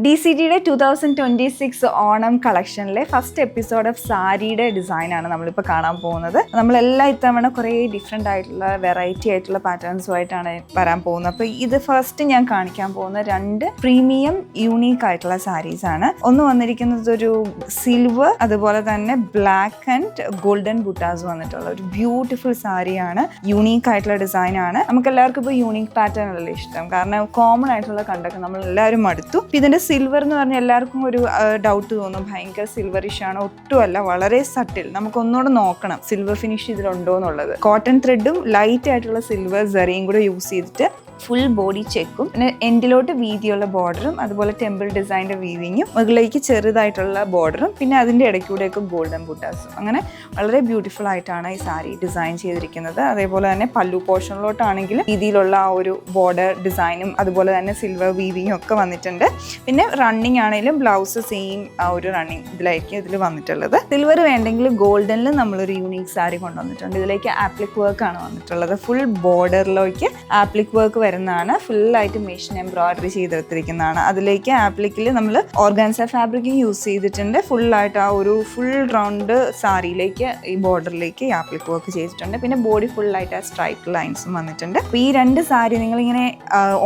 DCTയുടെ 2026 Onam കളക്ഷനിലെ first episode of സാരിയുടെ ഡിസൈനാണ് നമ്മളിപ്പോൾ കാണാൻ പോകുന്നത്. നമ്മളെല്ലാം ഇത്തവണ കുറേ ഡിഫറെൻ്റ് ആയിട്ടുള്ള വെറൈറ്റി ആയിട്ടുള്ള പാറ്റേൺസുമായിട്ടാണ് വരാൻ പോകുന്നത്. അപ്പോൾ ഇത് ഫസ്റ്റ് ഞാൻ കാണിക്കാൻ പോകുന്ന രണ്ട് പ്രീമിയം യൂണീക്ക് ആയിട്ടുള്ള സാരീസ് ആണ്. ഒന്ന് വന്നിരിക്കുന്നത് ഒരു സിൽവർ, അതുപോലെ തന്നെ ബ്ലാക്ക് ആൻഡ് ഗോൾഡൻ ബുട്ടാസ് വന്നിട്ടുള്ള ഒരു ബ്യൂട്ടിഫുൾ സാരിയാണ്. യൂണീക്ക് ആയിട്ടുള്ള ഡിസൈനാണ്. നമുക്ക് എല്ലാവർക്കും ഇപ്പോൾ യൂണീക്ക് പാറ്റേൺ അല്ലേ ഇഷ്ടം, കാരണം കോമൺ ആയിട്ടുള്ള കണ്ടൊക്കെ നമ്മൾ എല്ലാവരും മടുത്തു. ഇതിന്റെ സിൽവർ എന്ന് പറഞ്ഞാൽ എല്ലാവർക്കും ഒരു ഡൗട്ട് തോന്നും, ഭയങ്കര സിൽവറിഷ് ആണ്. ഒട്ടുമല്ല, വളരെ സട്ടിൽ. നമുക്ക് ഒന്നുകൂടെ നോക്കണം സിൽവർ ഫിനിഷ് ഇതിലുണ്ടോ എന്നുള്ളത്. കോട്ടൺ ത്രെഡും ലൈറ്റ് ആയിട്ടുള്ള സിൽവർ സറിയും കൂടെ യൂസ് ചെയ്തിട്ട് ഫുൾ ബോഡി ചെക്കും, പിന്നെ എൻഡിലോട്ട് വീതിയുള്ള ബോർഡറും, അതുപോലെ ടെമ്പിൾ ഡിസൈൻ്റെ വീവിങ്ങും, മുകളിലേക്ക് ചെറുതായിട്ടുള്ള ബോർഡറും, പിന്നെ അതിൻ്റെ ഇടയ്ക്കൂടെയൊക്കെ ഗോൾഡൻ ബുട്ടാസും. അങ്ങനെ വളരെ ബ്യൂട്ടിഫുൾ ആയിട്ടാണ് ഈ സാരി ഡിസൈൻ ചെയ്തിരിക്കുന്നത്. അതേപോലെ തന്നെ പല്ലു പോർഷനിലോട്ടാണെങ്കിലും രീതിയിലുള്ള ആ ഒരു ബോർഡർ ഡിസൈനും അതുപോലെ തന്നെ സിൽവർ വീവിങ്ങും ഒക്കെ വന്നിട്ടുണ്ട്. പിന്നെ റണ്ണിങ് ആണെങ്കിലും ബ്ലൗസ് സെയിം ആ ഒരു റണ്ണിങ് ഇതിലായിരിക്കും ഇതിൽ വന്നിട്ടുള്ളത്. സിൽവർ വേണ്ടെങ്കിൽ ഗോൾഡനിൽ നമ്മളൊരു യൂണീക്ക് സാരി കൊണ്ടുവന്നിട്ടുണ്ട്. ഇതിലേക്ക് ആപ്ലിക് വർക്ക് ആണ് വന്നിട്ടുള്ളത്. ഫുൾ ബോർഡറിലേക്ക് ആപ്ലിക് വർക്ക് വരുന്നതാണ്. ഫുള്ളായിട്ട് മെഷീൻ എംബ്രോയിഡറി ചെയ്തെടുത്തിരിക്കുന്നതാണ്. അതിലേക്ക് ആപ്ലിക്കിൽ നമ്മൾ ഓർഗാൻസ ഫാബ്രിക് യൂസ് ചെയ്തിട്ടുണ്ട്. ഫുള്ളായിട്ട് ആ ഒരു ഫുൾ റൗണ്ട് സാരിയിലേക്ക് ഈ ബോർഡറിലേക്ക് ഈ ആപ്ലിക് വർക്ക് ചെയ്തിട്ടുണ്ട്. പിന്നെ ബോഡി ഫുള്ളായിട്ട് ആ സ്ട്രൈപ്പ് ലൈൻസും വന്നിട്ടുണ്ട്. അപ്പോൾ ഈ രണ്ട് സാരി നിങ്ങളിങ്ങനെ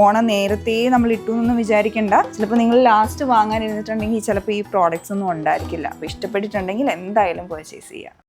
ഓണം നേരത്തെ നമ്മൾ ഇട്ടു എന്നൊന്നും വിചാരിക്കേണ്ട. ചിലപ്പോൾ നിങ്ങൾ ലാസ്റ്റ് വാങ്ങാനിരുന്നിട്ടുണ്ടെങ്കിൽ ചിലപ്പോൾ ഈ പ്രോഡക്റ്റ്സ് ഒന്നും ഉണ്ടായിരിക്കില്ല. അപ്പോൾ ഇഷ്ടപ്പെട്ടിട്ടുണ്ടെങ്കിൽ എന്തായാലും പർച്ചേസ് ചെയ്യുക.